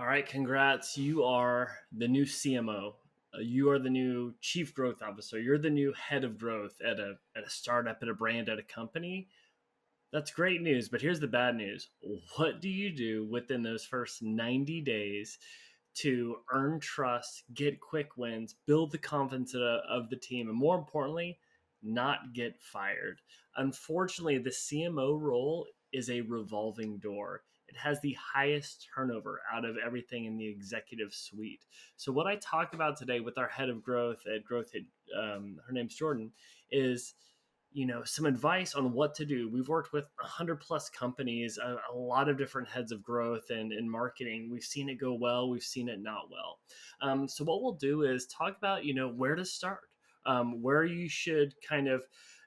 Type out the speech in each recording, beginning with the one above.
right, congrats. You are the new CMO. You are the new chief growth officer. You're the new head of growth at a startup, at a brand, at a company. That's great news, but here's the bad news. What do you do within those first 90 days to earn trust, get quick wins, build the confidence of the team, and more importantly, not get fired? Unfortunately, the CMO role is a revolving door. It has the highest turnover out of everything in the executive suite. So, what I talked about today with our head of growth at Growth Hit, her name's Jordan, is some advice on what to do. We've worked with 100 plus companies, a lot of different heads of growth and in marketing. We've seen it go well. We've seen it not well. So what we'll do is talk about, where to start, where you should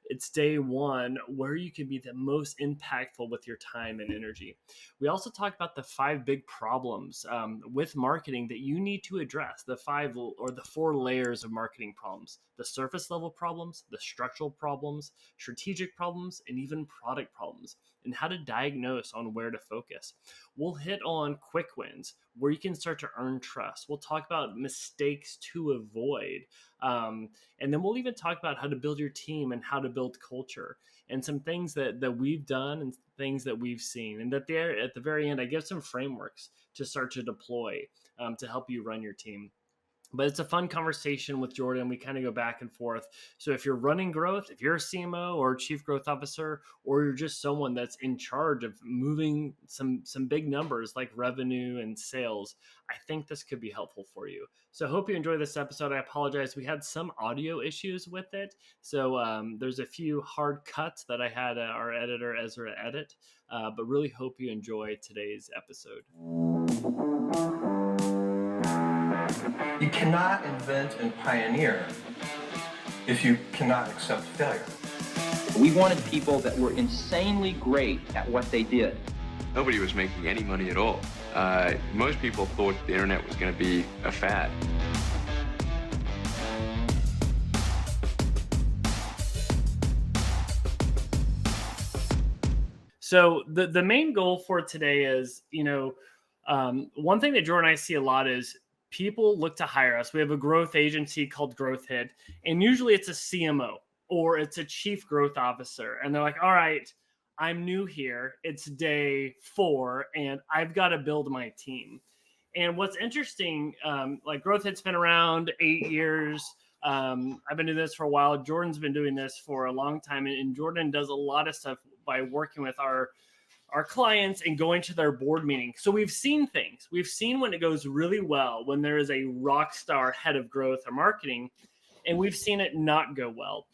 it's day one, where you can be the most impactful with your time and energy. We also talk about the five big problems with marketing that you need to address, the five or the four layers of marketing problems: the surface level problems, the structural problems, strategic problems, and even product problems, and how to diagnose on where to focus. We'll hit on quick wins where you can start to earn trust. We'll talk about mistakes to avoid. And then we'll even talk about how to build your team and how to build culture and some things that we've done and things that we've seen. And that there at the very end, I give some frameworks to start to deploy to help you run your team. But it's a fun conversation with Jordan. We kind of go back and forth. So if you're running growth, if you're a CMO or chief growth officer, or you're just someone that's in charge of moving some big numbers like revenue and sales, I think this could be helpful for you. So I hope you enjoy this episode. I apologize. We had some audio issues with it. So there's a few hard cuts that I had our editor Ezra edit, but really hope you enjoy today's episode. You cannot invent and pioneer if you cannot accept failure. We wanted people that were insanely great at what they did. Nobody was making any money at all. Most people thought the internet was going to be a fad. So the main goal for today is, one thing that Jordan and I see a lot is people look to hire us. We have a growth agency called Growth Hit, and usually it's a CMO or it's a chief growth officer. And they're like, all right, I'm new here. It's day 4 and I've got to build my team. And what's interesting, like Growth Hit's been around 8 years. I've been doing this for a while. Jordan's been doing this for a long time. And Jordan does a lot of stuff by working with our clients and going to their board meeting. So we've seen things. We've seen when it goes really well, when there is a rock star head of growth or marketing, and we've seen it not go well.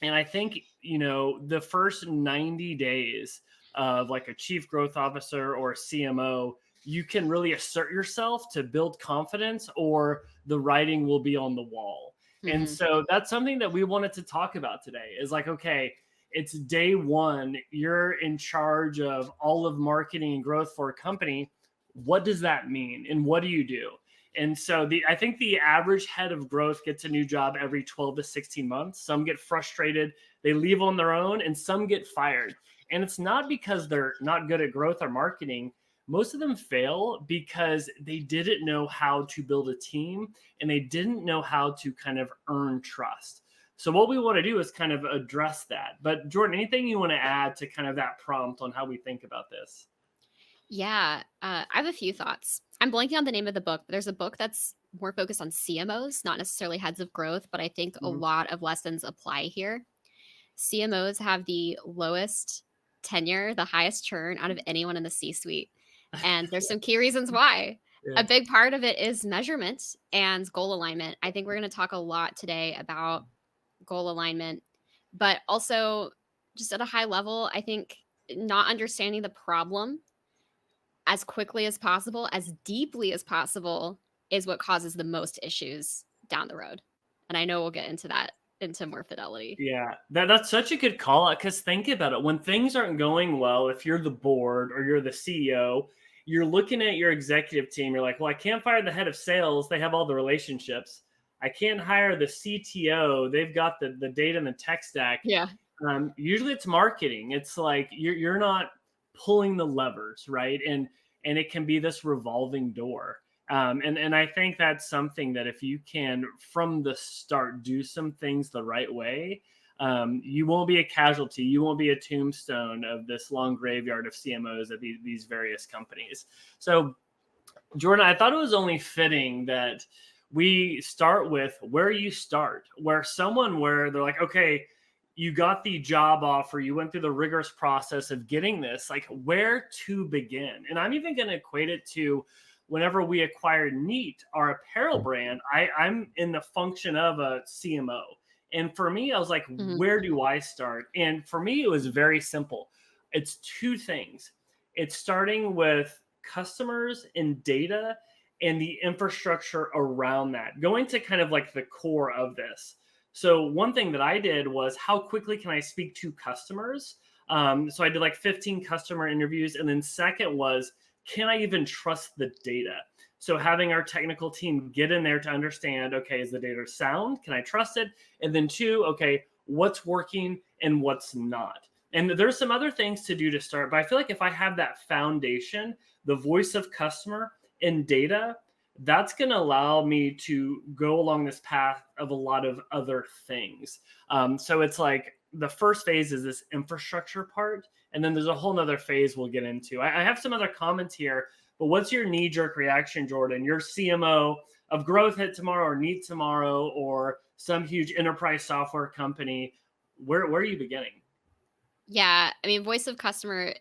And I think, the first 90 days of like a chief growth officer or a CMO, you can really assert yourself to build confidence, or the writing will be on the wall. Mm-hmm. And so that's something that we wanted to talk about today is like, okay, it's day 1. You're in charge of all of marketing and growth for a company. What does that mean? And what do you do? And so I think the average head of growth gets a new job every 12 to 16 months. Some get frustrated, they leave on their own, and some get fired. And it's not because they're not good at growth or marketing. Most of them fail because they didn't know how to build a team, and they didn't know how to kind of earn trust. So what we want to do is kind of address that. But Jordan, anything you want to add to kind of that prompt on how we think about this? Yeah, I have a few thoughts. I'm blanking on the name of the book, but there's a book that's more focused on CMOs, not necessarily heads of growth, but I think a lot of lessons apply here. CMOs have the lowest tenure, the highest churn out of anyone in the C-suite. And there's some key reasons why. Yeah. A big part of it is measurement and goal alignment. I think we're going to talk a lot today about goal alignment, but also just at a high level, I think not understanding the problem as quickly as possible, as deeply as possible, is what causes the most issues down the road. And I know we'll get into that into more fidelity. Yeah, that's such a good call out, because think about it. When things aren't going well, if you're the board or you're the CEO, you're looking at your executive team. You're like, well, I can't fire the head of sales. They have all the relationships. I can't hire the CTO. They've got the data and the tech stack. Yeah. Usually it's marketing. It's like you're not pulling the levers, right? And and it can be this revolving door. And I think that's something that if you can from the start do some things the right way, you won't be a casualty. You won't be a tombstone of this long graveyard of CMOs at these various companies. So, Jordan, I thought it was only fitting that we start with where you start, where they're like, okay, you got the job offer, you went through the rigorous process of getting this, like where to begin. And I'm even going to equate it to whenever we acquired Neat, our apparel brand, I'm in the function of a CMO. And for me, I was like, where do I start? And for me, it was very simple. It's two things. It's starting with customers and data and the infrastructure around that, going to kind of like the core of this. So one thing that I did was how quickly can I speak to customers? So I did like 15 customer interviews. And then second was, can I even trust the data? So having our technical team get in there to understand, okay, is the data sound? Can I trust it? And then two, okay, what's working and what's not? And there's some other things to do to start, but I feel like if I have that foundation, the voice of customer and data, that's going to allow me to go along this path of a lot of other things. So it's like the first phase is this infrastructure part. And then there's a whole nother phase we'll get into. I have some other comments here, but what's your knee-jerk reaction, Jordan? Your CMO of Growth Hit tomorrow or Neat tomorrow or some huge enterprise software company. Where are you beginning? Yeah, I mean, voice of customer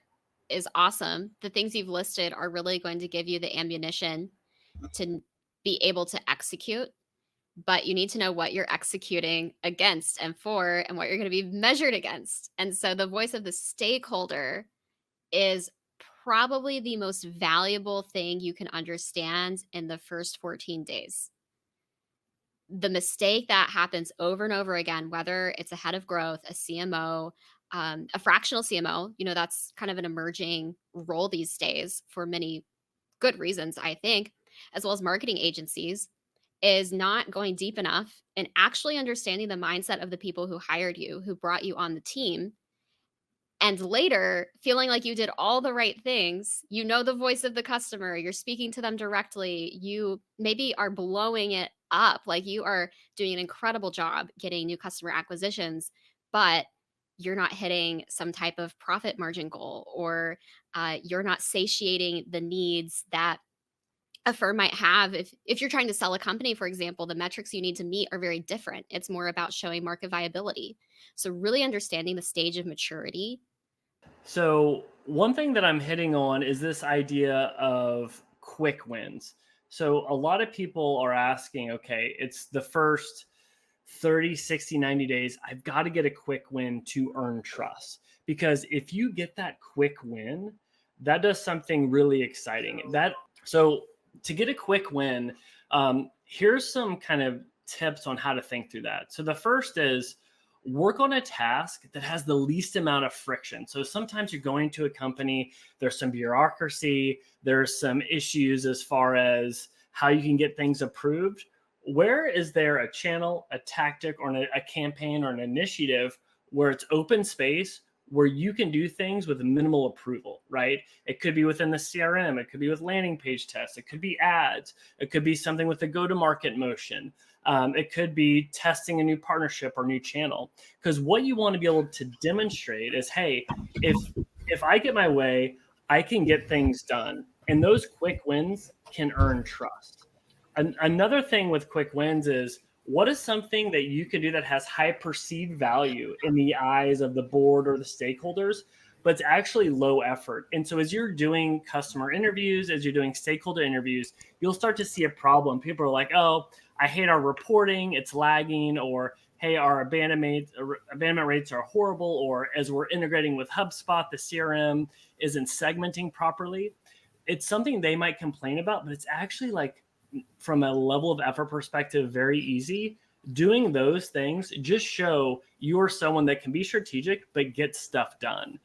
is awesome. The things you've listed are really going to give you the ammunition to be able to execute, but you need to know what you're executing against and for and what you're going to be measured against. And so the voice of the stakeholder is probably the most valuable thing you can understand in the first 14 days. The mistake that happens over and over again, whether it's a head of growth, a CMO, a fractional CMO, that's kind of an emerging role these days for many good reasons, I think, as well as marketing agencies, is not going deep enough and actually understanding the mindset of the people who hired you, who brought you on the team, and later feeling like you did all the right things. You know the voice of the customer, you're speaking to them directly, you maybe are blowing it up, like you are doing an incredible job getting new customer acquisitions, but you're not hitting some type of profit margin goal, or you're not satiating the needs that a firm might have. If you're trying to sell a company, for example, the metrics you need to meet are very different. It's more about showing market viability. So really understanding the stage of maturity. So one thing that I'm hitting on is this idea of quick wins. So a lot of people are asking, okay, it's the first 30, 60, 90 days. I've got to get a quick win to earn trust. Because if you get that quick win, that does something really exciting. So to get a quick win, here's some kind of tips on how to think through that. So the first is work on a task that has the least amount of friction. So sometimes you're going to a company, there's some bureaucracy, there's some issues as far as how you can get things approved. Where is there a channel, a tactic, or a campaign or an initiative where it's open space, where you can do things with minimal approval, right? It could be within the CRM. It could be with landing page tests. It could be ads. It could be something with the go-to-market motion. It could be testing a new partnership or new channel. Because what you want to be able to demonstrate is, hey, if I get my way, I can get things done. And those quick wins can earn trust. Another thing with quick wins is, what is something that you can do that has high perceived value in the eyes of the board or the stakeholders, but it's actually low effort? And so as you're doing customer interviews, as you're doing stakeholder interviews, you'll start to see a problem. People are like, oh, I hate our reporting, it's lagging, or hey, our abandonment rates are horrible, or as we're integrating with HubSpot, the CRM isn't segmenting properly. It's something they might complain about, but it's actually like, from a level of effort perspective, very easy. Doing those things just show you're someone that can be strategic but get stuff done.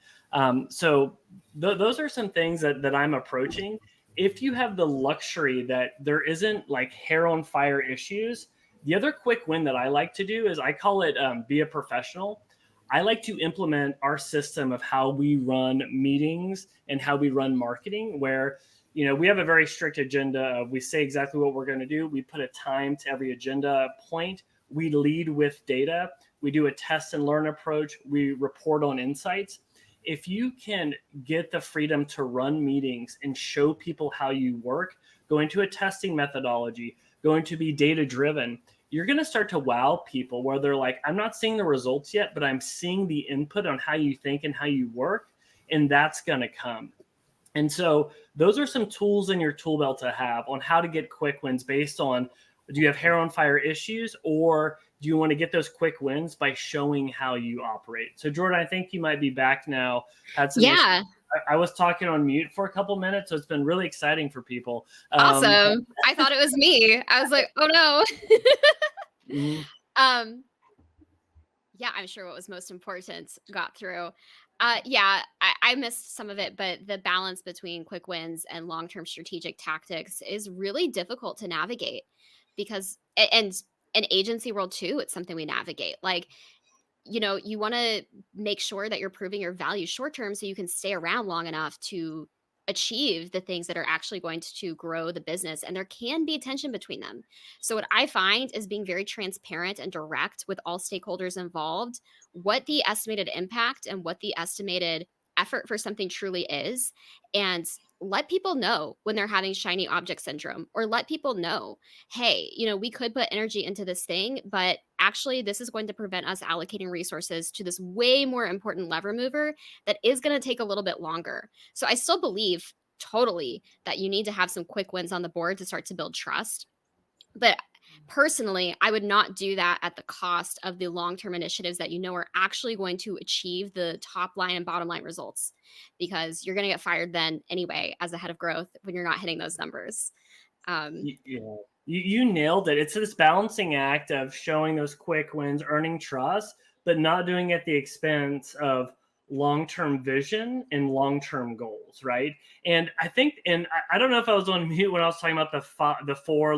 So those are some things that I'm approaching. If you have the luxury that there isn't like hair on fire issues, the other quick win that I like to do is, I call it be a professional. I like to implement our system of how we run meetings and how we run marketing, where we have a very strict agenda. We say exactly what we're going to do. We put a time to every agenda point. We lead with data. We do a test and learn approach. We report on insights. If you can get the freedom to run meetings and show people how you work, go into a testing methodology, going to be data driven, you're going to start to wow people where they're like, I'm not seeing the results yet, but I'm seeing the input on how you think and how you work. And that's going to come. And so those are some tools in your tool belt to have on how to get quick wins based on, do you have hair on fire issues, or do you want to get those quick wins by showing how you operate? So Jordan, I think you might be back now. Had some issues. I was talking on mute for a couple minutes, so it's been really exciting for people. Awesome. I thought it was me. I was like, oh no. Yeah, I'm sure what was most important got through. I missed some of it, but the balance between quick wins and long-term strategic tactics is really difficult to navigate because, and in agency world too, it's something we navigate. Like, you want to make sure that you're proving your value short term so you can stay around long enough to achieve the things that are actually going to grow the business. And there can be tension between them. So, what I find is being very transparent and direct with all stakeholders involved, what the estimated impact and what the estimated effort for something truly is, and let people know when they're having shiny object syndrome, or let people know, hey, we could put energy into this thing, but actually this is going to prevent us allocating resources to this way more important lever mover that is going to take a little bit longer. So I still believe totally that you need to have some quick wins on the board to start to build trust. But personally, I would not do that at the cost of the long-term initiatives that are actually going to achieve the top line and bottom line results, because you're going to get fired then anyway as a head of growth when you're not hitting those numbers. Yeah, you nailed it. It's this balancing act of showing those quick wins, earning trust, but not doing it at the expense of long-term vision and long-term goals, right? And I think, and I don't know if I was on mute when I was talking about the four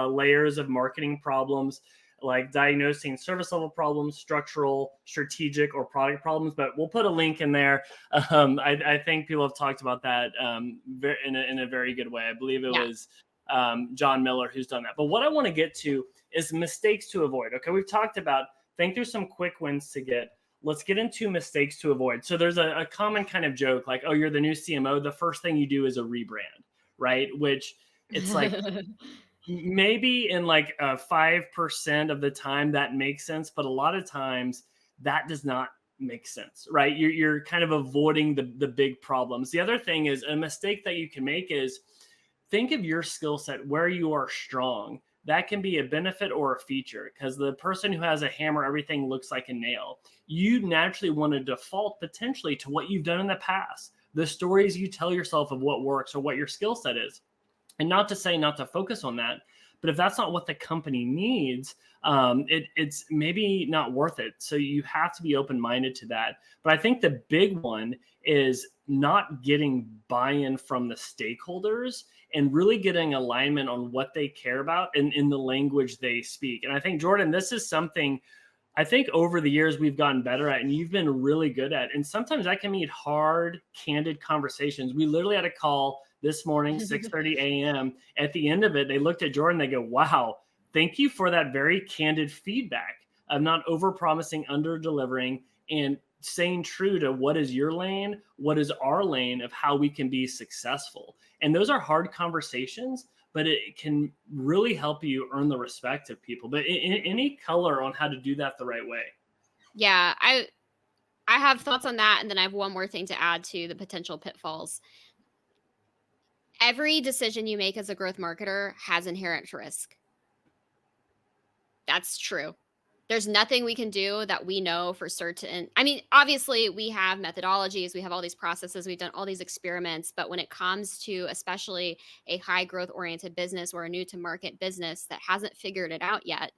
layers of marketing problems, like diagnosing service level problems, structural, strategic, or product problems. But we'll put a link in there. I think people have talked about that in a very good way. I believe it was John Miller who's done that. But what I want to get to is mistakes to avoid. Okay, we've talked about think through some quick wins to get. Let's get into mistakes to avoid. So there's a common kind of joke like, oh, you're the new CMO. The first thing you do is a rebrand, right? Which it's like maybe in like 5% of the time that makes sense, but a lot of times that does not make sense, right? You're kind of avoiding the big problems. The other thing is a mistake that you can make is think of your skill set, where you are strong. That can be a benefit or a feature, because the person who has a hammer, everything looks like a nail. You naturally want to default potentially to what you've done in the past, the stories you tell yourself of what works or what your skill set is. And not to say not to focus on that, but if that's not what the company needs, it's maybe not worth it. So you have to be open-minded to that. But I think the big one is not getting buy-in from the stakeholders and really getting alignment on what they care about and in the language they speak. And I think, Jordan, this is something I think over the years we've gotten better at, and you've been really good at. And sometimes I can need hard, candid conversations. We literally had a call this morning, 6:30 a.m. At the end of it, they looked at Jordan, they go, wow, thank you for that very candid feedback of not over-promising, under-delivering, and staying true to what is your lane, what is our lane of how we can be successful. And those are hard conversations, but it can really help you earn the respect of people. But any color on how to do that the right way? Yeah, I have thoughts on that. And then I have one more thing to add to the potential pitfalls. Every decision you make as a growth marketer has inherent risk. That's true. There's nothing we can do that we know for certain. I mean, obviously we have methodologies, we have all these processes, we've done all these experiments, but when it comes to especially a high growth oriented business or a new to market business that hasn't figured it out yet,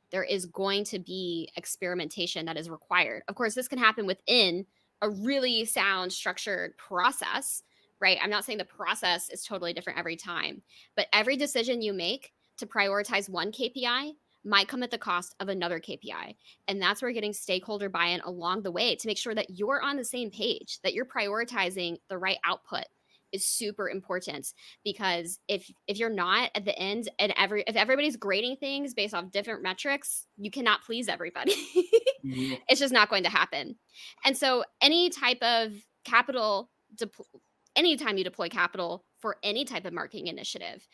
there is going to be experimentation that is required. Of course, this can happen within a really sound structured process, right? I'm not saying the process is totally different every time, but every decision you make to prioritize one KPI might come at the cost of another KPI. And that's where getting stakeholder buy-in along the way to make sure that you're on the same page, that you're prioritizing the right output is super important, because if you're not at the end, and if everybody's grading things based off different metrics, you cannot please everybody. Mhm. It's just not going to happen. And so any type of capital anytime you deploy capital for any type of marketing initiative,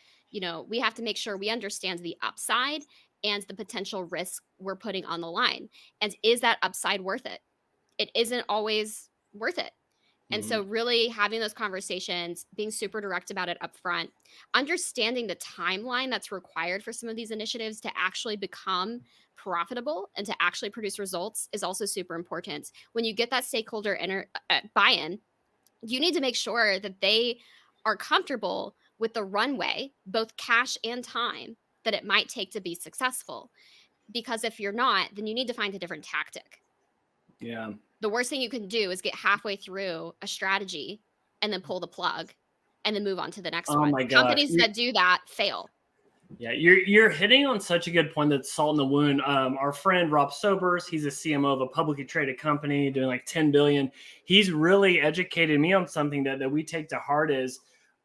we have to make sure we understand the upside and the potential risk we're putting on the line. And is that upside worth it? It isn't always worth it. And Mhm. so really having those conversations, being super direct about it up front, understanding the timeline that's required for some of these initiatives to actually become profitable and to actually produce results is also super important. When you get that stakeholder buy-in, you need to make sure that they are comfortable with the runway, both cash and time, that it might take to be successful. Because if you're not, then you need to find a different tactic. Yeah. The worst thing you can do is get halfway through a strategy and then pull the plug and then move on to the next Oh one. my gosh. Companies that do that fail. Yeah, you're hitting on such a good point that's salt in the wound. Our friend Rob Sobers, he's a CMO of a publicly traded company doing like 10 billion. He's really educated me on something that we take to heart is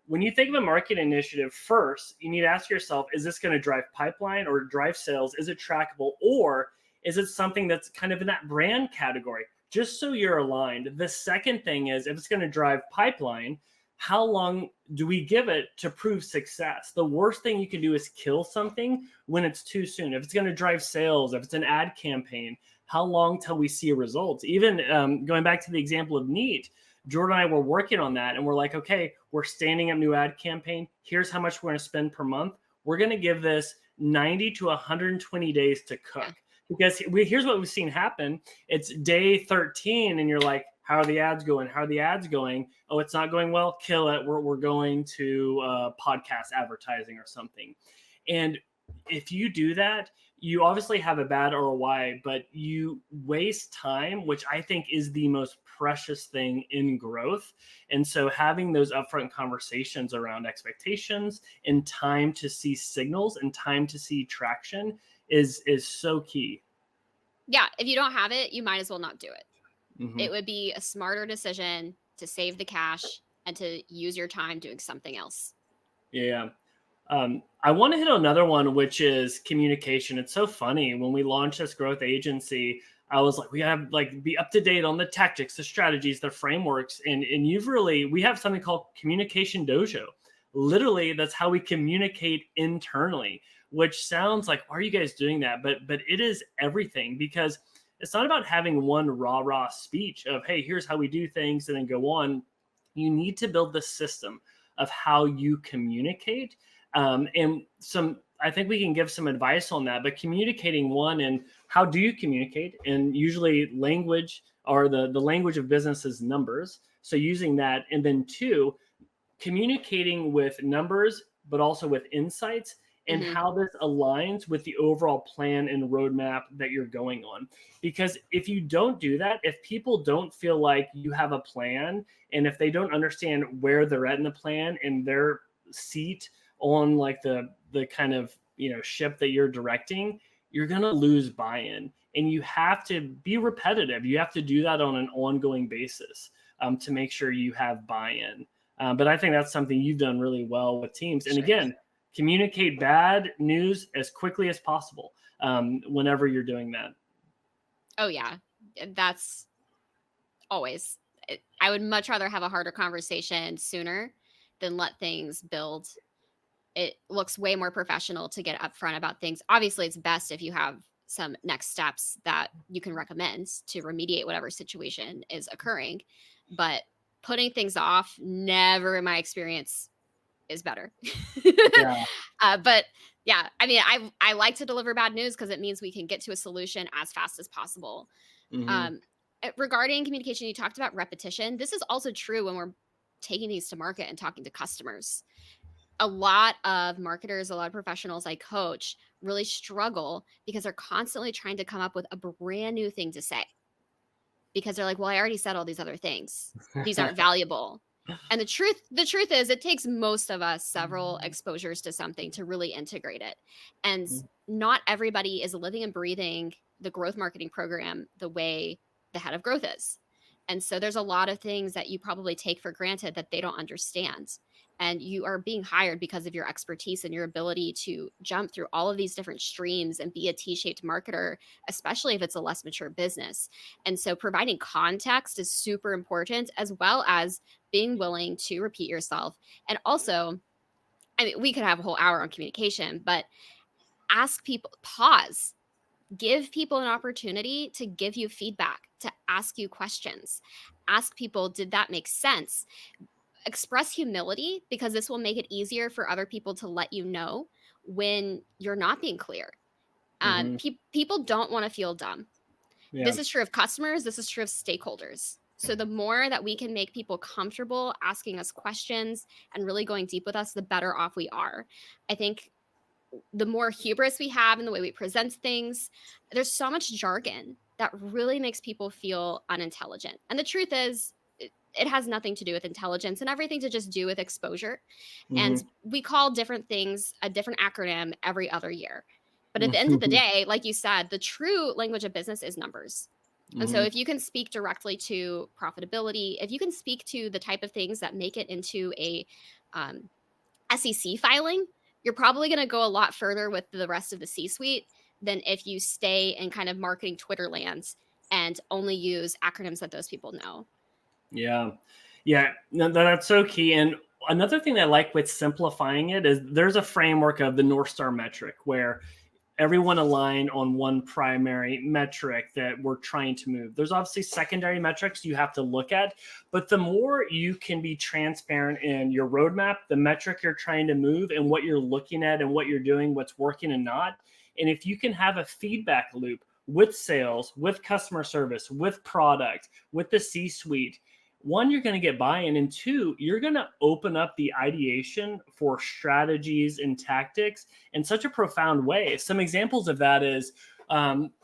when you think of a market initiative, first, you need to ask yourself, is this going to drive pipeline or drive sales? Is it trackable? Or is it something that's kind of in that brand category? Just so you're aligned. The second thing is if it's going to drive pipeline, how long do we give it to prove success? The worst thing you can do is kill something when it's too soon. If it's going to drive sales, if it's an ad campaign, how long till we see results? Even going back to the example of Neat, Jordan and I were working on that, and we're like, okay, we're standing up new ad campaign. Here's how much we're going to spend per month. We're going to give this 90 to 120 days to cook. Because here's what we've seen happen. It's day 13, and you're like, how are the ads going? How are the ads going? Oh, it's not going well. Kill it. We're going to podcast advertising or something. And if you do that, you obviously have a bad ROI, but you waste time, which I think is the most precious thing in growth. And so having those upfront conversations around expectations and time to see signals and time to see traction is so key. Yeah, if you don't have it, you might as well not do it. Mm-hmm. It would be a smarter decision to save the cash and to use your time doing something else. Yeah. I want to hit another one, which is communication. It's so funny. When we launched this growth agency, I was like, we have like be up to date on the tactics, the strategies, the frameworks. And we have something called Communication Dojo. Literally, that's how we communicate internally, which sounds like, why are you guys doing that? But it is everything, because it's not about having one rah speech of, hey, here's how we do things and then go on. You need to build the system of how you communicate. And I think we can give some advice on that, but communicating one, and how do you communicate? And usually language, or the language of business is numbers. So using that, and then two, communicating with numbers, but also with insights, and how this aligns with the overall plan and roadmap that you're going on. Because if you don't do that, if people don't feel like you have a plan, and if they don't understand where they're at in the plan and their seat on like the kind of ship that you're directing, you're going to lose buy-in. And you have to be repetitive. You have to do that on an ongoing basis to make sure you have buy-in. But I think that's something you've done really well with teams. And again, communicate bad news as quickly as possible whenever you're doing that. Oh, yeah. That's always. I would much rather have a harder conversation sooner than let things build. It looks way more professional to get upfront about things. Obviously, it's best if you have some next steps that you can recommend to remediate whatever situation is occurring. But putting things off, never in my experience, is better. Yeah. But yeah, I mean, I like to deliver bad news because it means we can get to a solution as fast as possible. Regarding communication, you talked about repetition. This is also true when we're taking these to market and talking to customers. A lot of marketers, a lot of professionals I coach really struggle because they're constantly trying to come up with a brand new thing to say. Because they're like, well, I already said all these other things. These aren't valuable. And the truth is it takes most of us several exposures to something to really integrate it. And not everybody is living and breathing the growth marketing program the way the head of growth is. And so there's a lot of things that you probably take for granted that they don't understand. And you are being hired because of your expertise and your ability to jump through all of these different streams and be a T-shaped marketer, especially if it's a less mature business. And so providing context is super important, as well as being willing to repeat yourself. And also, I mean, we could have a whole hour on communication, but ask people, pause, give people an opportunity to give you feedback, to ask you questions. Ask people, did that make sense? Express humility, because this will make it easier for other people to let you know when you're not being clear. Mm-hmm. People don't want to feel dumb. Yeah. This is true of customers. This is true of stakeholders. So the more that we can make people comfortable asking us questions and really going deep with us, the better off we are. I think the more hubris we have in the way we present things, there's so much jargon that really makes people feel unintelligent. And the truth is, it has nothing to do with intelligence and everything to just do with exposure. And Mm-hmm. we call different things a different acronym every other year. But at the end of the Mm-hmm. day, like you said, the true language of business is numbers. And so Mm-hmm. if you can speak directly to profitability, if you can speak to the type of things that make it into a um, SEC filing, you're probably going to go a lot further with the rest of the C-suite than if you stay in kind of marketing Twitter lands and only use acronyms that those people know. Yeah. Yeah. No, that's so key. And another thing that I like with simplifying it is there's a framework of the North Star metric where everyone aligned on one primary metric that we're trying to move. There's obviously secondary metrics you have to look at, but the more you can be transparent in your roadmap, the metric you're trying to move, and what you're looking at and what you're doing, what's working and not. And if you can have a feedback loop with sales, with customer service, with product, with the C-suite, one, you're going to get buy-in, and two, you're going to open up the ideation for strategies and tactics in such a profound way. Some examples of that is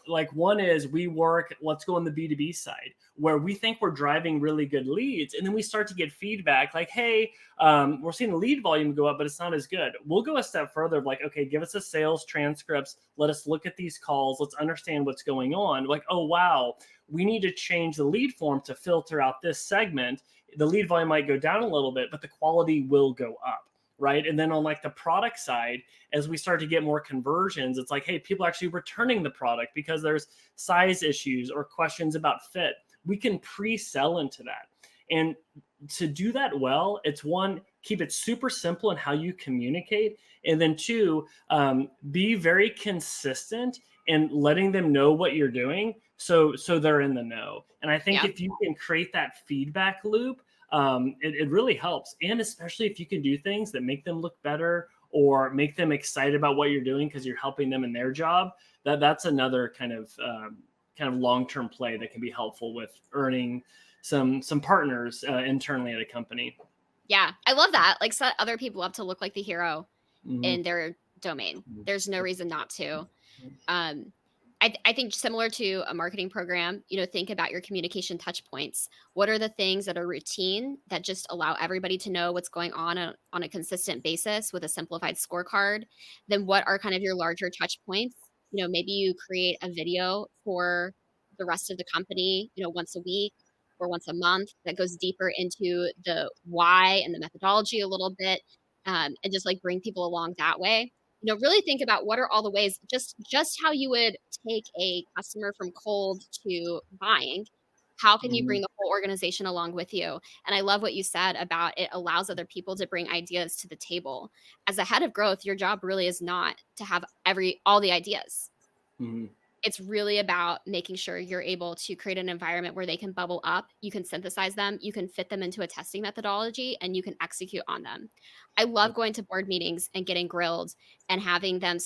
like one is we work, let's go on the B2B side, where we think we're driving really good leads. And then we start to get feedback like, hey, we're seeing the lead volume go up, but it's not as good. We'll go a step further of like, okay, give us the sales transcripts. Let us look at these calls. Let's understand what's going on. Like, oh, wow, we need to change the lead form to filter out this segment. The lead volume might go down a little bit, but the quality will go up. Right. And then on like the product side, as we start to get more conversions, it's like, hey, people are actually returning the product because there's size issues or questions about fit. We can pre-sell into that. And to do that well, it's one, keep it super simple in how you communicate. And then two, be very consistent in letting them know what you're doing. So they're in the know. And I think if you can create that feedback loop, it really helps. And especially if you can do things that make them look better or make them excited about what you're doing because you're helping them in their job, that's another kind of long-term play that can be helpful with earning some partners internally at a company. Yeah, I love that. Like, set other people up to look like the hero Mm-hmm. in their domain. There's no reason not to. I think similar to a marketing program, think about your communication touch points. What are the things that are routine that just allow everybody to know what's going on a consistent basis with a simplified scorecard? Then what are kind of your larger touch points? Maybe you create a video for the rest of the company, once a week or once a month that goes deeper into the why and the methodology a little bit, and just like bring people along that way. Really think about what are all the ways, just how you would take a customer from cold to buying. How can you bring the whole organization along with you? And I love what you said about it allows other people to bring ideas to the table. As a head of growth, your job really is not to have all the ideas. Mm-hmm. It's really about making sure you're able to create an environment where they can bubble up, you can synthesize them, you can fit them into a testing methodology, and you can execute on them. I love going to board meetings and getting grilled and having them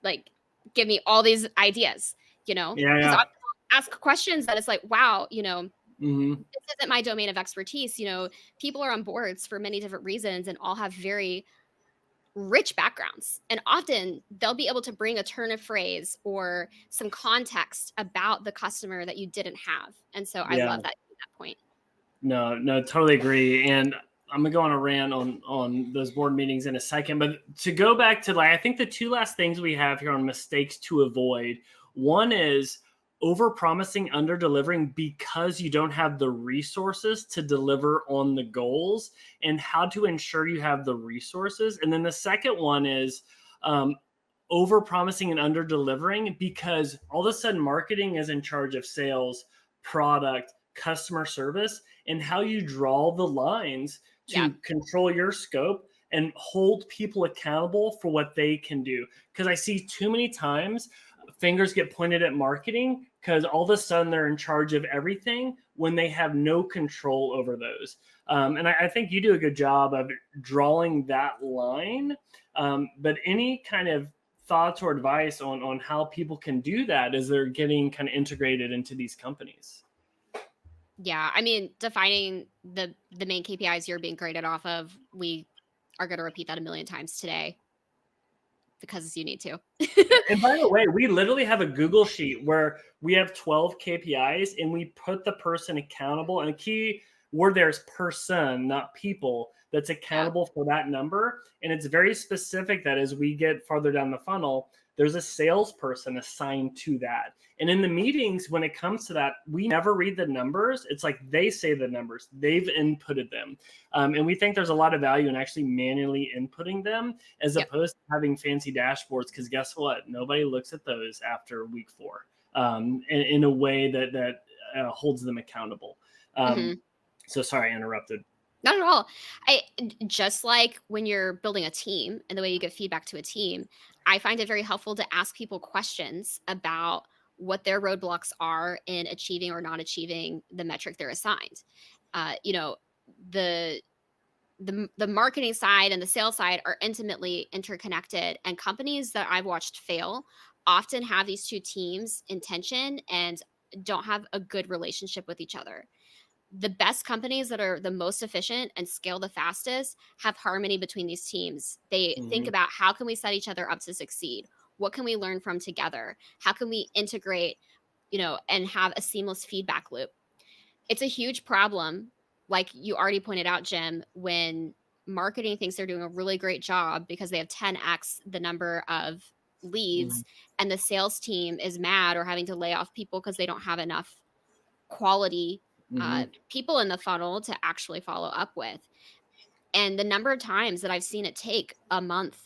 like give me all these ideas, because I'll ask questions that it's like, wow, Mm-hmm. this isn't my domain of expertise. People are on boards for many different reasons and all have very rich backgrounds, and often they'll be able to bring a turn of phrase or some context about the customer that you didn't have. And so I love that point. No, totally agree. And I'm gonna go on a rant on those board meetings in a second, but to go back to I think the two last things we have here on mistakes to avoid. One is over promising, under delivering because you don't have the resources to deliver on the goals, and how to ensure you have the resources. And then the second one is over promising and under delivering because all of a sudden marketing is in charge of sales, product, customer service, and how you draw the lines to control your scope and hold people accountable for what they can do. Because I see too many times fingers get pointed at marketing because all of a sudden they're in charge of everything when they have no control over those. And I think you do a good job of drawing that line. But any kind of thoughts or advice on how people can do that as they're getting kind of integrated into these companies? Yeah, I mean, defining the main KPIs you're being graded off of, we are going to repeat that a million times today because you need to. And by the way, we literally have a Google sheet where we have 12 KPIs and we put the person accountable. And the key word there is person, not people, that's accountable for that number. And it's very specific that as we get farther down the funnel, there's a salesperson assigned to that. And in the meetings, when it comes to that, we never read the numbers. It's like they say the numbers, they've inputted them. And we think there's a lot of value in actually manually inputting them as opposed to having fancy dashboards. Because guess what? Nobody looks at those after week 4 in a way that holds them accountable. So sorry, I interrupted. Not at all. I just like when you're building a team and the way you give feedback to a team, I find it very helpful to ask people questions about what their roadblocks are in achieving or not achieving the metric they're assigned. You know, the marketing side and the sales side are intimately interconnected, and companies that I've watched fail often have these two teams in tension and don't have a good relationship with each other. The best companies that are the most efficient and scale the fastest have harmony between these teams. They think about how can we set each other up to succeed? What can we learn from together? How can we integrate, you know, and have a seamless feedback loop? It's a huge problem, like you already pointed out, Jim, when marketing thinks they're doing a really great job because they have 10x the number of leads and the sales team is mad or having to lay off people because they don't have enough quality people in the funnel to actually follow up with. And the number of times that I've seen it take a month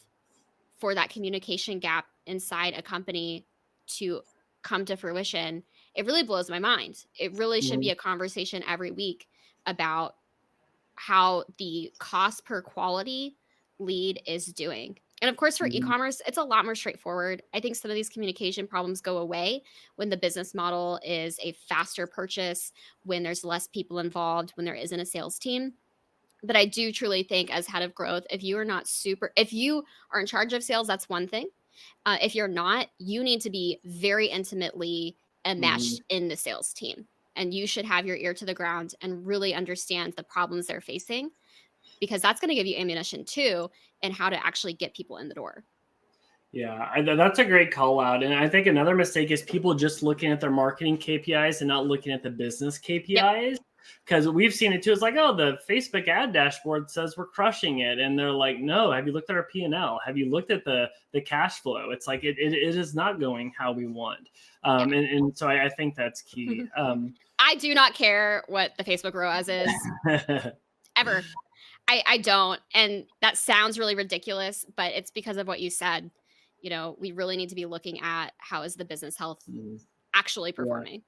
for that communication gap inside a company to come to fruition, it really blows my mind. It really should be a conversation every week about how the cost per quality lead is doing. And of course, for e-commerce, it's a lot more straightforward. I think some of these communication problems go away when the business model is a faster purchase, when there's less people involved, when there isn't a sales team. But I do truly think, as head of growth, if you are in charge of sales, that's one thing. If you're not, you need to be very intimately enmeshed in the sales team. And you should have your ear to the ground and really understand the problems they're facing, because that's going to give you ammunition too and how to actually get people in the door. Yeah, that's a great call out. And I think another mistake is people just looking at their marketing KPIs and not looking at the business KPIs. Because we've seen it too. It's like, oh, the Facebook ad dashboard says we're crushing it. And they're like, no, have you looked at our P&L? Have you looked at the cash flow? It's like, it is not going how we want. And so I think that's key. I do not care what the Facebook ROAS is ever. I don't. And that sounds really ridiculous, but it's because of what you said. You know, we really need to be looking at how is the business health actually performing.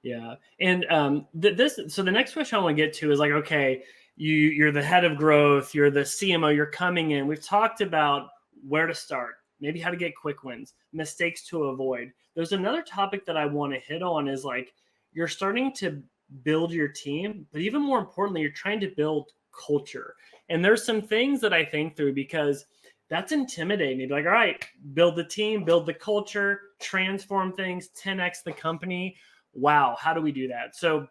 Yeah. And so the next question I want to get to is like, okay, you're the head of growth, you're the CMO, you're coming in. We've talked about where to start, maybe how to get quick wins, mistakes to avoid. There's another topic that I want to hit on is like, you're starting to build your team, but even more importantly, you're trying to build culture. And there's some things that I think through because that's intimidating. You'd be like, all right, build the team, build the culture, transform things, 10x the company. Wow, how do we do that? So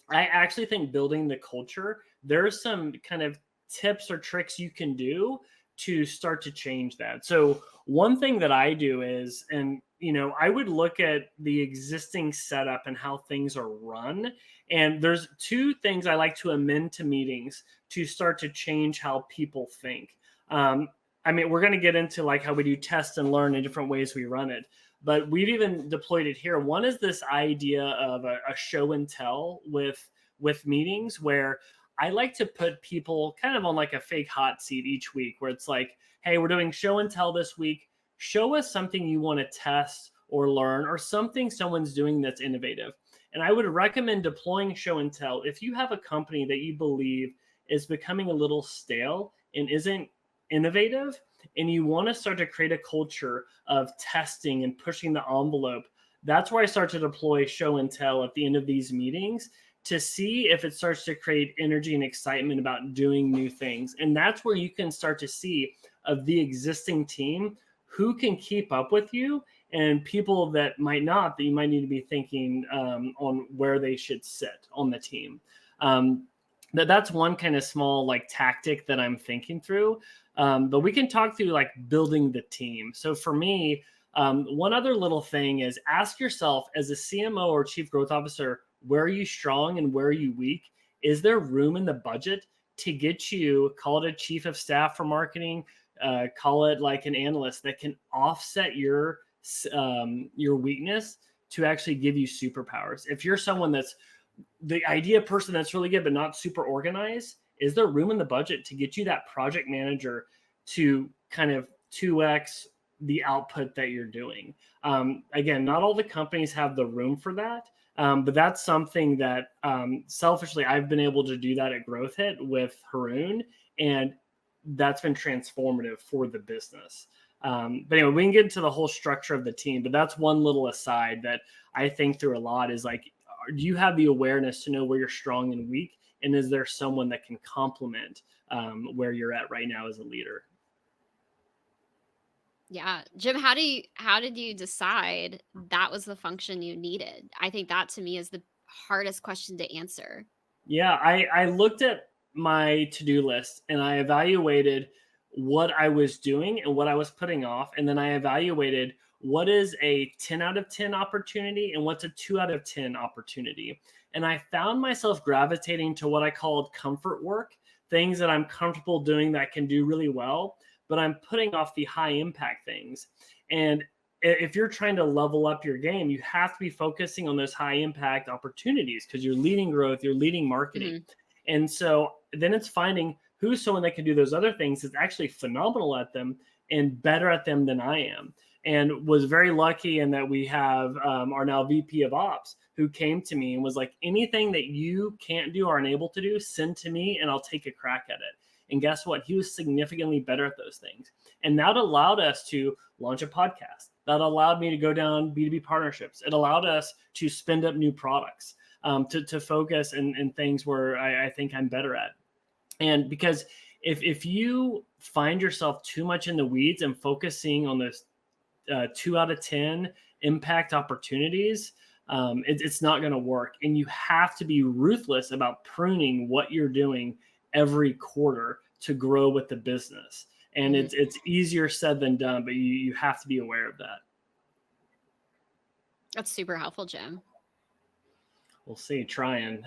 I actually think building the culture, there are some kind of tips or tricks you can do to start to change that. So one thing that I do is, and you know, I would look at the existing setup and how things are run. And there's two things I like to amend to meetings to start to change how people think. I mean, we're going to get into like how we do test and learn in different ways we run it. but we've even deployed it here. One is this idea of a show and tell with meetings, where I like to put people kind of on like a fake hot seat each week, where it's like, hey, we're doing show and tell this week. Show us something you want to test or learn, or something someone's doing that's innovative. And I would recommend deploying show and tell if you have a company that you believe is becoming a little stale and isn't innovative, and you want to start to create a culture of testing and pushing the envelope. That's where I start to deploy show and tell at the end of these meetings, to see if it starts to create energy and excitement about doing new things. And that's where you can start to see of the existing team who can keep up with you, and people that might not, that you might need to be thinking on where they should sit on the team. That's one kind of small like tactic that I'm thinking through. But we can talk through like building the team. So for me, one other little thing is ask yourself as a CMO or chief growth officer, where are you strong and where are you weak? Is there room in the budget to get you, call it a chief of staff for marketing, call it like an analyst that can offset your weakness to actually give you superpowers? If you're someone that's the idea person that's really good but not super organized, is there room in the budget to get you that project manager to kind of 2x the output that you're doing? Again, not all the companies have the room for that, but that's something that selfishly I've been able to do that at Growth Hit with Haroon, and that's been transformative for the business. But anyway, we can get into the whole structure of the team, but that's one little aside that I think through a lot is like, do you have the awareness to know where you're strong and weak? And is there someone that can complement where you're at right now as a leader? Yeah. Jim, how did you decide that was the function you needed? I think that to me is the hardest question to answer. Yeah, I looked at my to-do list and I evaluated what I was doing and what I was putting off. And then I evaluated what is a 10 out of 10 opportunity and what's a 2 out of 10 opportunity. And I found myself gravitating to what I called comfort work, things that I'm comfortable doing that I can do really well, but I'm putting off the high impact things. And if you're trying to level up your game, you have to be focusing on those high impact opportunities, because you're leading growth, you're leading marketing. Mhm. And so then it's finding who's someone that can do those other things that's actually phenomenal at them and better at them than I am. And was very lucky in that we have our now VP of Ops who came to me and was like, anything that you can't do or aren't able to do, send to me and I'll take a crack at it. And guess what? He was significantly better at those things. And that allowed us to launch a podcast. That allowed me to go down B2B partnerships. It allowed us to spin up new products, to focus in things where I think I'm better at. And because if you find yourself too much in the weeds and focusing on those 2 out of 10 impact opportunities, it's not going to work. And you have to be ruthless about pruning what you're doing every quarter to grow with the business. And it's easier said than done, but you have to be aware of that. That's super helpful, Jim. We'll see, trying.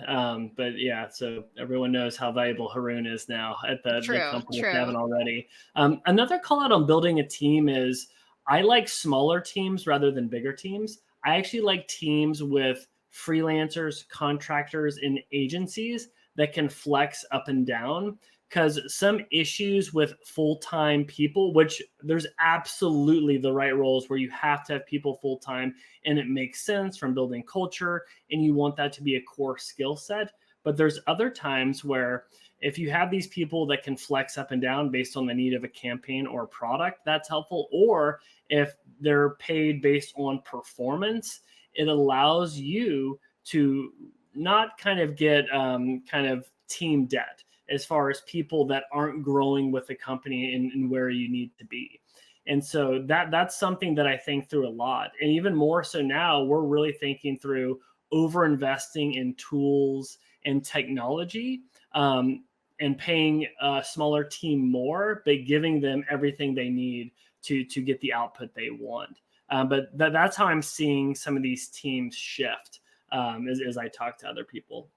But yeah, so everyone knows how valuable Haroon is now at the company if they haven't already. Another call out on building a team is I like smaller teams rather than bigger teams. I actually like teams with freelancers, contractors, and agencies that can flex up and down, because some issues with full-time people, which there's absolutely the right roles where you have to have people full-time and it makes sense from building culture and you want that to be a core skill set. But there's other times where if you have these people that can flex up and down based on the need of a campaign or a product, that's helpful. Or if they're paid based on performance, it allows you to not kind of get kind of team debt as far as people that aren't growing with the company and where you need to be. And so that's something that I think through a lot. And even more so now, we're really thinking through over investing in tools and technology, and paying a smaller team more, but giving them everything they need to get the output they want. But that's how I'm seeing some of these teams shift as I talk to other people.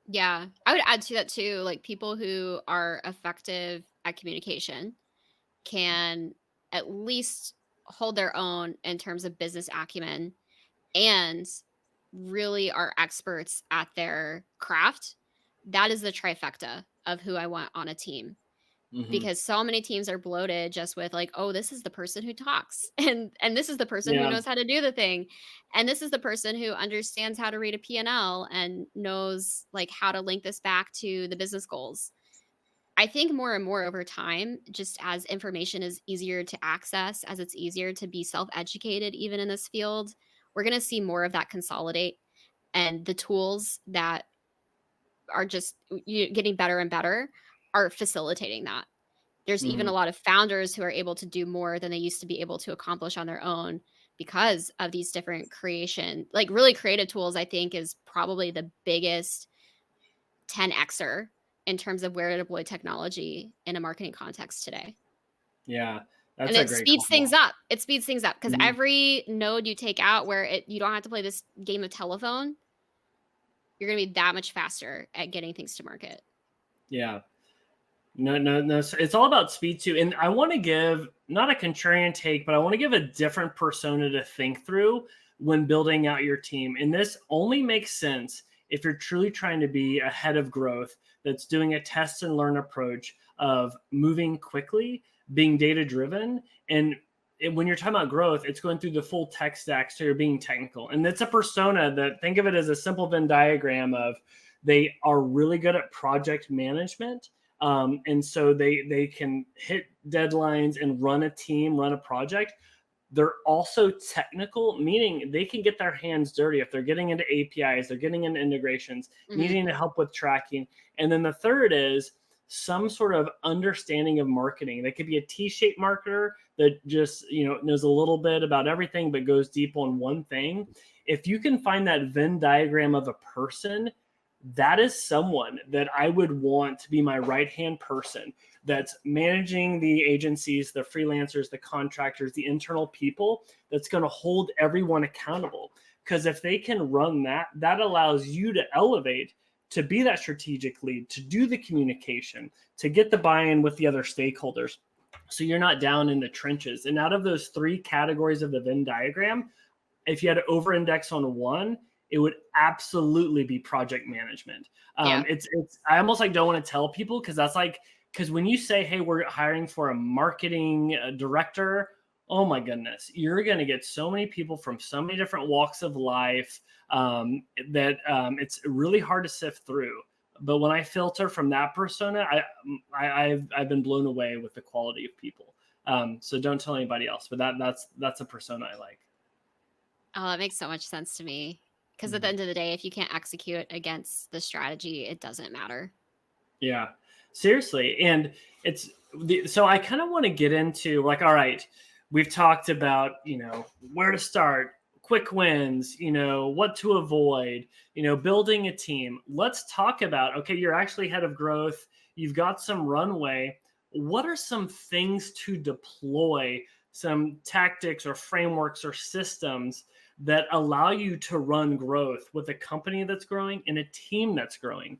Yeah, I would add to that too, like people who are effective at communication can at least hold their own in terms of business acumen and really are experts at their craft, that is the trifecta of who I want on a team. Hmm. Because so many teams are bloated just with like, oh, this is the person who talks and this is the person who Yeah. knows how to do the thing, and this is the person who understands how to read a P&L and knows like how to link this back to the business goals. I think more and more over time, just as information is easier to access, as it's easier to be self-educated even in this field, we're going to see more of that consolidate, and the tools that are just getting better and better are facilitating that. There's even Hmm. a lot of founders who are able to do more than they used to be able to accomplish on their own because of these different creation, like really creative tools. I think is probably the biggest 10xer in terms of where to deploy technology in a marketing context today. Yeah. And That's a it great speeds things call. up. It speeds things up because Hmm. every node you take out where you don't have to play this game of telephone, you're going to be that much faster at getting things to market. Yeah. No, no, no. It's all about speed too. And I want to give not a contrarian take, but I want to give a different persona to think through when building out your team. And this only makes sense if you're truly trying to be ahead of growth, that's doing a test and learn approach of moving quickly, being data driven. And when you're talking about growth, it's going through the full tech stack. So you're being technical. And it's a persona that, think of it as a simple Venn diagram of, they are really good at project management, and so they can hit deadlines and run a team, run a project. They're also technical, meaning they can get their hands dirty if they're getting into APIs, they're getting into integrations, Mhm. needing to help with tracking. And then the third is some sort of understanding of marketing. They could be a T-shaped marketer that just knows a little bit about everything but goes deep on one thing. If you can find that Venn diagram of a person, that is someone that I would want to be my right hand person that's managing the agencies, the freelancers, the contractors, the internal people, that's going to hold everyone accountable. Because if they can run that, that allows you to elevate to be that strategic lead, to do the communication, to get the buy in with the other stakeholders. So you're not down in the trenches. And out of those three categories of the Venn diagram, if you had to over index on one, it would absolutely be project management. Yeah. It's I almost like don't want to tell people because that's like, because when you say, hey, we're hiring for a marketing director, oh my goodness, you're going to get so many people from so many different walks of life, that it's really hard to sift through. But when I filter from that persona, I've been blown away with the quality of people. So don't tell anybody else, but that's a persona I like. Oh, that makes so much sense to me. Because at the Mhm. end of the day, if you can't execute against the strategy, it doesn't matter. Yeah, seriously. And so I kind of want to get into like, all right, we've talked about, where to start, quick wins, what to avoid, building a team. Let's talk about, okay, you're actually head of growth. You've got some runway. What are some things to deploy, some tactics or frameworks or systems that allow you to run growth with a company that's growing and a team that's growing?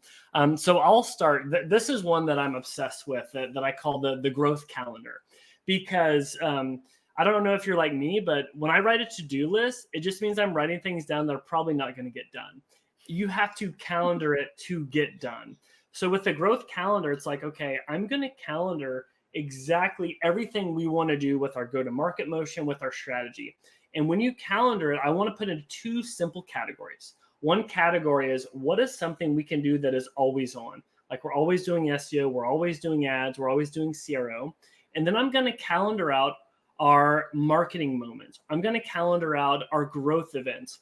So I'll start. This is one that I'm obsessed with that I call the growth calendar, because I don't know if you're like me, but when I write a to-do list, it just means I'm writing things down that are probably not going to get done. You have to calendar it to get done. So with the growth calendar, it's like, okay, I'm going to calendar exactly everything we want to do with our go-to-market motion, with our strategy. And when you calendar it, I want to put in two simple categories. One category is, what is something we can do that is always on? Like, we're always doing SEO, we're always doing ads, we're always doing CRO. And then I'm going to calendar out our marketing moments. I'm going to calendar out our growth events.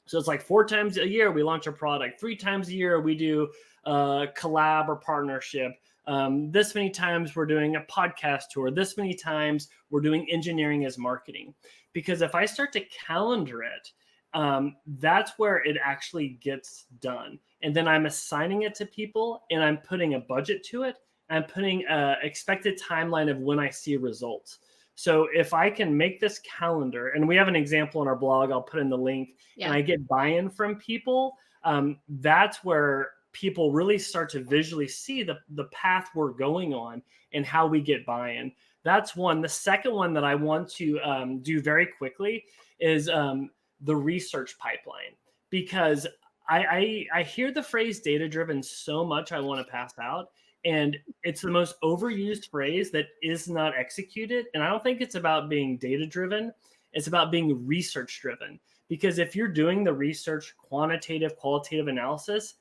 So it's like 4 times a year we launch a product, 3 times a year we do a collab or partnership. This many times we're doing a podcast tour. This many times we're doing engineering as marketing. Because if I start to calendar it, that's where it actually gets done. And then I'm assigning it to people and I'm putting a budget to it. I'm putting an expected timeline of when I see results. So if I can make this calendar, and we have an example on our blog, I'll put in the link, and Yeah. I get buy-in from people, that's where people really start to visually see the path we're going on and how we get buy-in. That's one. The second one that I want to do very quickly is the research pipeline, because I hear the phrase data driven so much I want to pass out. And it's the most overused phrase that is not executed. And I don't think it's about being data driven. It's about being research driven. Because if you're doing the research, quantitative, qualitative analysis,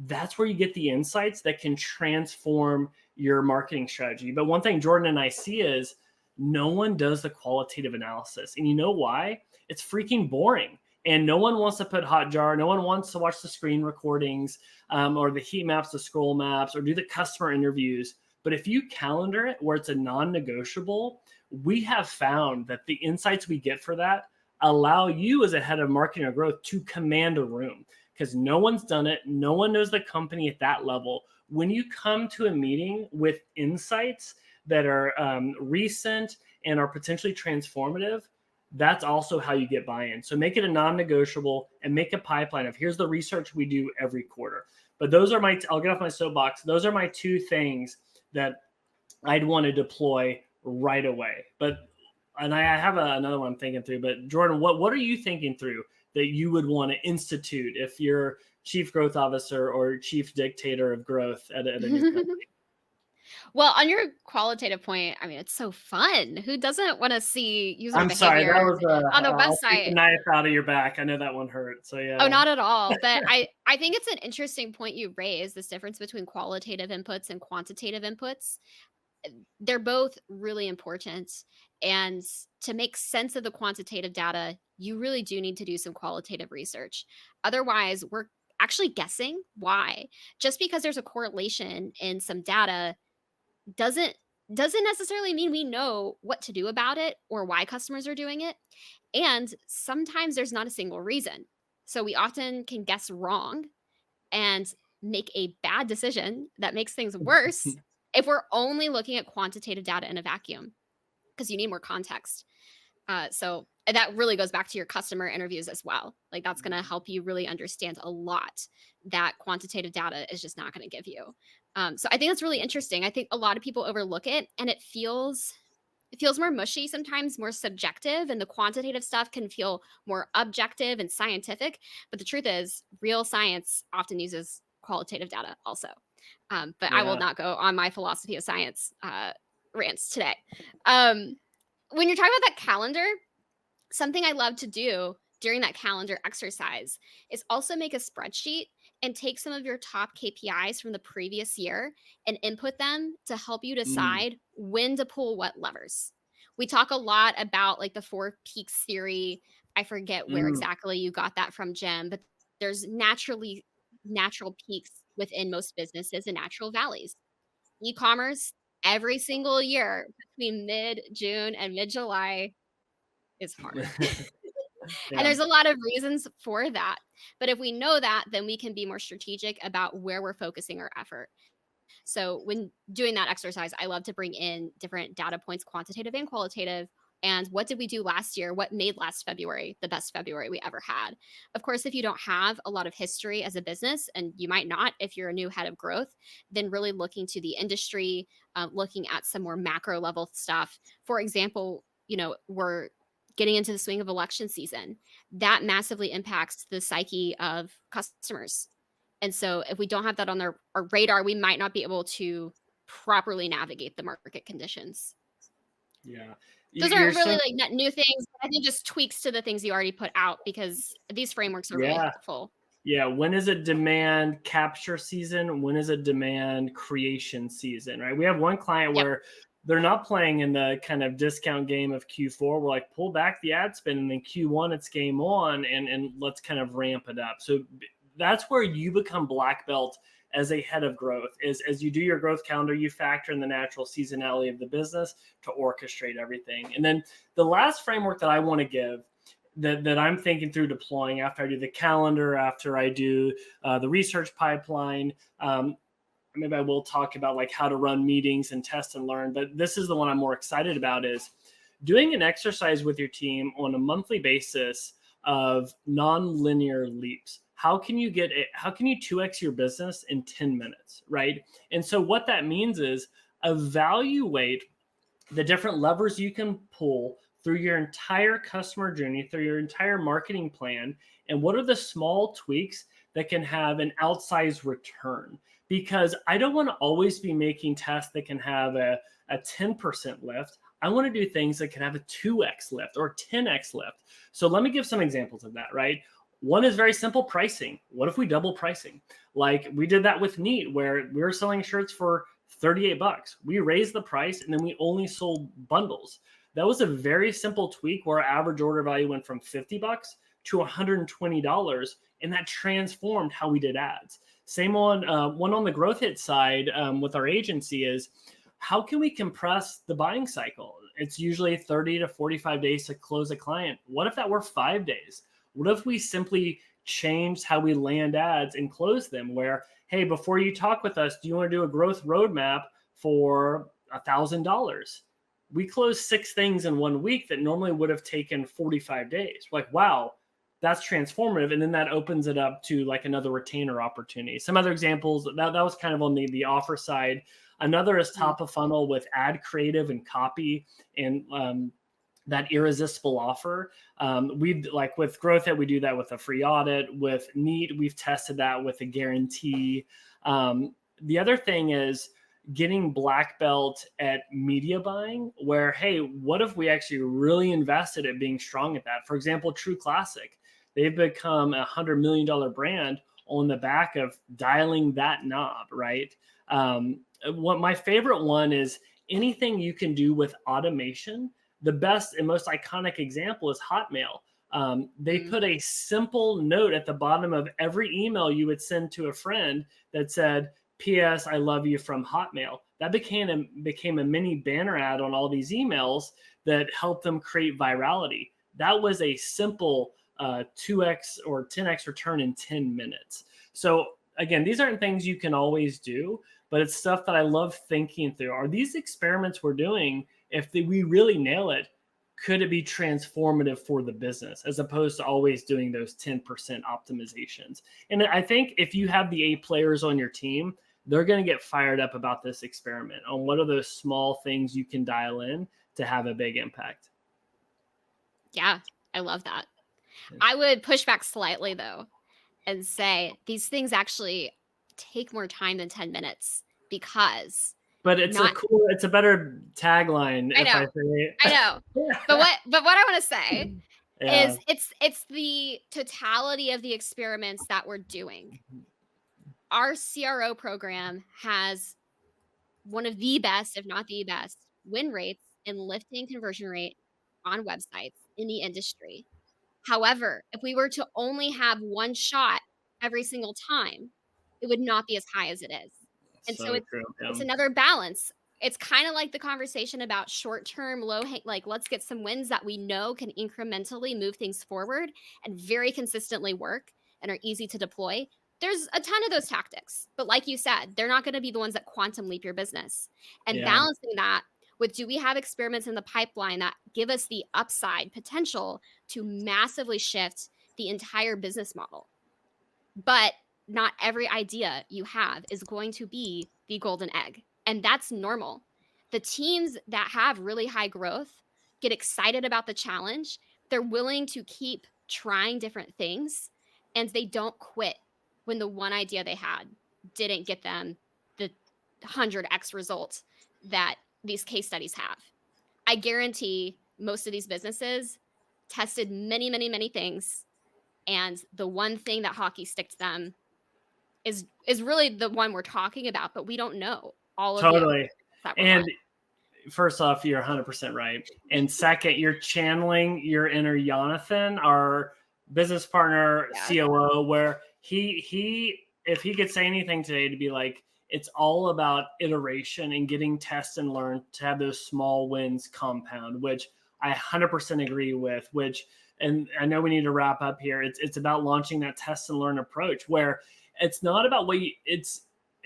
that's where you get the insights that can transform your marketing strategy. But one thing Jordan and I see is no one does the qualitative analysis. And you know why? It's freaking boring. And no one wants to put Hotjar. No one wants to watch the screen recordings or the heat maps, the scroll maps, or do the customer interviews. But if you calendar it where it's a non-negotiable, we have found that the insights we get for that allow you as a head of marketing or growth to command a room, because no one's done it. No one knows the company at that level. When you come to a meeting with insights that are recent and are potentially transformative, that's also how you get buy-in. So make it a non-negotiable and make a pipeline of here's the research we do every quarter. But those are I'll get off my soapbox. Those are my two things that I'd want to deploy right away. And I have another one I'm thinking through, but Jordan, what are you thinking through that you would want to institute if you're chief growth officer or chief dictator of growth at a new company? Well, on your qualitative point, I mean, it's so fun. Who doesn't want to see user I'm sorry, that behavior was on the I'll take the website? knife out of your back. I know that one hurt. So Oh, yeah. not at all. But I think it's an interesting point you raise, this difference between qualitative inputs and quantitative inputs. They're both really important. And to make sense of the quantitative data, you really do need to do some qualitative research. Otherwise, we're actually guessing why. Just because there's a correlation in some data doesn't necessarily mean we know what to do about it or why customers are doing it. And sometimes there's not a single reason. So we often can guess wrong and make a bad decision that makes things worse if we're only looking at quantitative data in a vacuum, because you need more context. So that really goes back to your customer interviews as well. Like that's going to help you really understand a lot that quantitative data is just not going to give you. So I think that's really interesting. I think a lot of people overlook it, and it feels more mushy sometimes, more subjective, and the quantitative stuff can feel more objective and scientific. But the truth is, real science often uses qualitative data also. But I will Yeah. not go on my philosophy of science rants today. When you're talking about that calendar, something I love to do during that calendar exercise is also make a spreadsheet and take some of your top KPIs from the previous year and input them to help you Mm. decide when to pull what levers. We talk a lot about like the four peaks theory. I forget where Mm. exactly you got that from, Jim, but there's natural peaks within most businesses and natural valleys. E-commerce every single year between mid June and mid July is hard. And Yeah. there's a lot of reasons for that. But if we know that, then we can be more strategic about where we're focusing our effort. So when doing that exercise, I love to bring in different data points, quantitative and qualitative. And what did we do last year? What made last February the best February we ever had? Of course, if you don't have a lot of history as a business, and you might not if you're a new head of growth, then really looking to the industry, looking at some more macro level stuff. For example, we're getting into the swing of election season. That massively impacts the psyche of customers. And so if we don't have that on our radar, we might not be able to properly navigate the market conditions. Yeah. Those You're aren't really saying, like not new things. I think just tweaks to the things you already put out, because these frameworks are really yeah. helpful. Yeah. When is it demand capture season? When is it demand creation season? Right. We have one client Yep. where they're not playing in the kind of discount game of Q4. We're like, pull back the ad spend, and then Q1 it's game on, and let's kind of ramp it up. So that's where you become black belt as a head of growth. Is as you do your growth calendar, you factor in the natural seasonality of the business to orchestrate everything. And then the last framework that I want to give that I'm thinking through deploying after I do the calendar, after I do the research pipeline. Maybe I will talk about like how to run meetings and test and learn, but this is the one I'm more excited about, is doing an exercise with your team on a monthly basis of non-linear leaps. How can you 2x your business in 10 minutes, right? And so what that means is evaluate the different levers you can pull through your entire customer journey, through your entire marketing plan, and what are the small tweaks that can have an outsized return. Because I don't want to always be making tests that can have a 10% lift. I want to do things that can have a 2x lift or 10x lift. So let me give some examples of that, right? One is very simple: pricing. What if we double pricing? Like we did that with Neat, where we were selling shirts for $38. We raised the price and then we only sold bundles. That was a very simple tweak where our average order value went from $50 to $120, and that transformed how we did ads. Same one on the growth hit side with our agency is, how can we compress the buying cycle? It's usually 30 to 45 days to close a client. What if that were 5 days? What if we simply changed how we land ads and close them, where, hey, before you talk with us, do you want to do a growth roadmap for $1,000? We closed 6 things in 1 week that normally would have taken 45 days. Like, wow, that's transformative. And then that opens it up to like another retainer opportunity. Some other examples, that was kind of on the offer side. Another is top of funnel with ad creative and copy, and that irresistible offer. We like with Growth Hit, we do that with a free audit. With Neat, we've tested that with a guarantee. The other thing is getting black belt at media buying, where, hey, what if we actually really invested at being strong at that? For example, True Classic, they've become $100 million brand on the back of dialing that knob, right? What my favorite one is anything you can do with automation. The best and most iconic example is Hotmail. They put a simple note at the bottom of every email you would send to a friend that said, P.S. I love you from Hotmail. That became a mini banner ad on all these emails that helped them create virality. That was a simple 2x or 10x return in 10 minutes. So again, these aren't things you can always do, but it's stuff that I love thinking through. Are these experiments we're doing, if we really nail it, could it be transformative for the business, as opposed to always doing those 10% optimizations? And I think if you have the A players on your team, they're going to get fired up about this experiment on what are those small things you can dial in to have a big impact. Yeah, I love that. I would push back slightly though and say these things actually take more time than 10 minutes, because but it's it's a better tagline. I know. I know. But what I want to say is it's the totality of the experiments that we're doing. Our CRO program has one of the best, if not the best, win rates in lifting conversion rate on websites in the industry. However, if we were to only have one shot every single time, it would not be as high as it is. And so it's another balance. It's kind of like the conversation about short-term, like let's get some wins that we know can incrementally move things forward and very consistently work and are easy to deploy. There's a ton of those tactics, but like you said, they're not going to be the ones that quantum leap your business. And balancing that with, do we have experiments in the pipeline that give us the upside potential to massively shift the entire business model? But not every idea you have is going to be the golden egg. And that's normal. The teams that have really high growth get excited about the challenge. They're willing to keep trying different things, and they don't quit when the one idea they had didn't get them the 100x result that these case studies have. I guarantee most of these businesses tested many, many, many things, and the one thing that hockey sticked them is really the one we're talking about, but we don't know all of totally. And first off, you're 100% right. And second, you're channeling your inner Jonathan, our business partner, COO, where he if he could say anything today, to be like, it's all about iteration and getting test and learn to have those small wins compound, which I 100% agree with, and I know we need to wrap up here. It's about launching that test and learn approach, where it's not about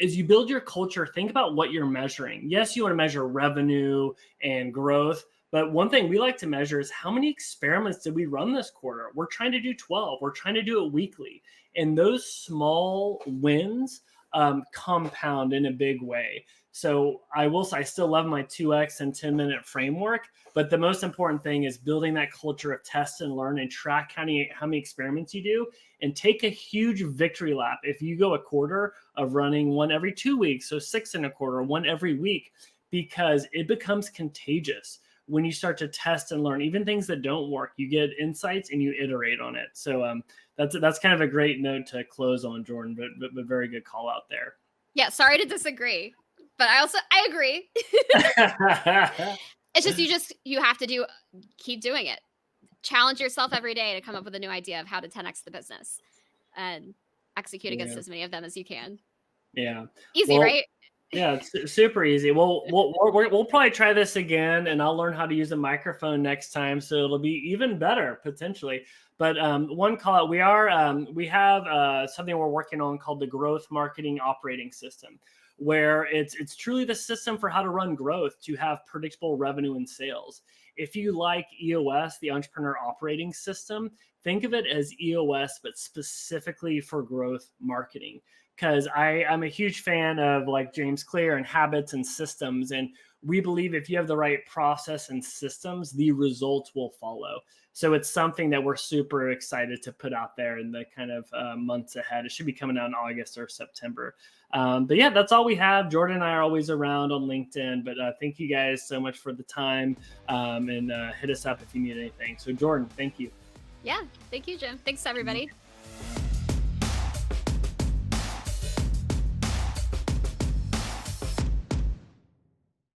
as you build your culture, think about what you're measuring. Yes, you want to measure revenue and growth, but one thing we like to measure is how many experiments did we run this quarter? We're trying to do 12. We're trying to do it weekly. And those small wins compound in a big way. So I still love my 2x and 10-minute framework, but the most important thing is building that culture of test and learn and track how many experiments you do, and take a huge victory lap. If you go a quarter of running one every 2 weeks, so 6 and a quarter, one every week, because it becomes contagious when you start to test and learn, even things that don't work. You get insights and you iterate on it. So that's kind of a great note to close on, Jordan, but very good call out there. Yeah, sorry to disagree, but I agree. It's just you have to keep doing it. Challenge yourself every day to come up with a new idea of how to 10x the business and execute against as many of them as you can. Yeah. Easy, right? Yeah, it's super easy. We'll probably try this again, and I'll learn how to use a microphone next time, so it'll be even better potentially. But one call out, we have something we're working on called the Growth Marketing Operating System, where it's truly the system for how to run growth, to have predictable revenue and sales. If you like EOS, the Entrepreneur Operating System, think of it as EOS, but specifically for growth marketing. Because I'm a huge fan of like James Clear and habits and systems. And we believe if you have the right process and systems, the results will follow. So it's something that we're super excited to put out there in the kind of months ahead. It should be coming out in August or September. But yeah, that's all we have. Jordan and I are always around on LinkedIn, but thank you guys so much for the time, and hit us up if you need anything. So Jordan, thank you. Yeah, thank you, Jim. Thanks, everybody.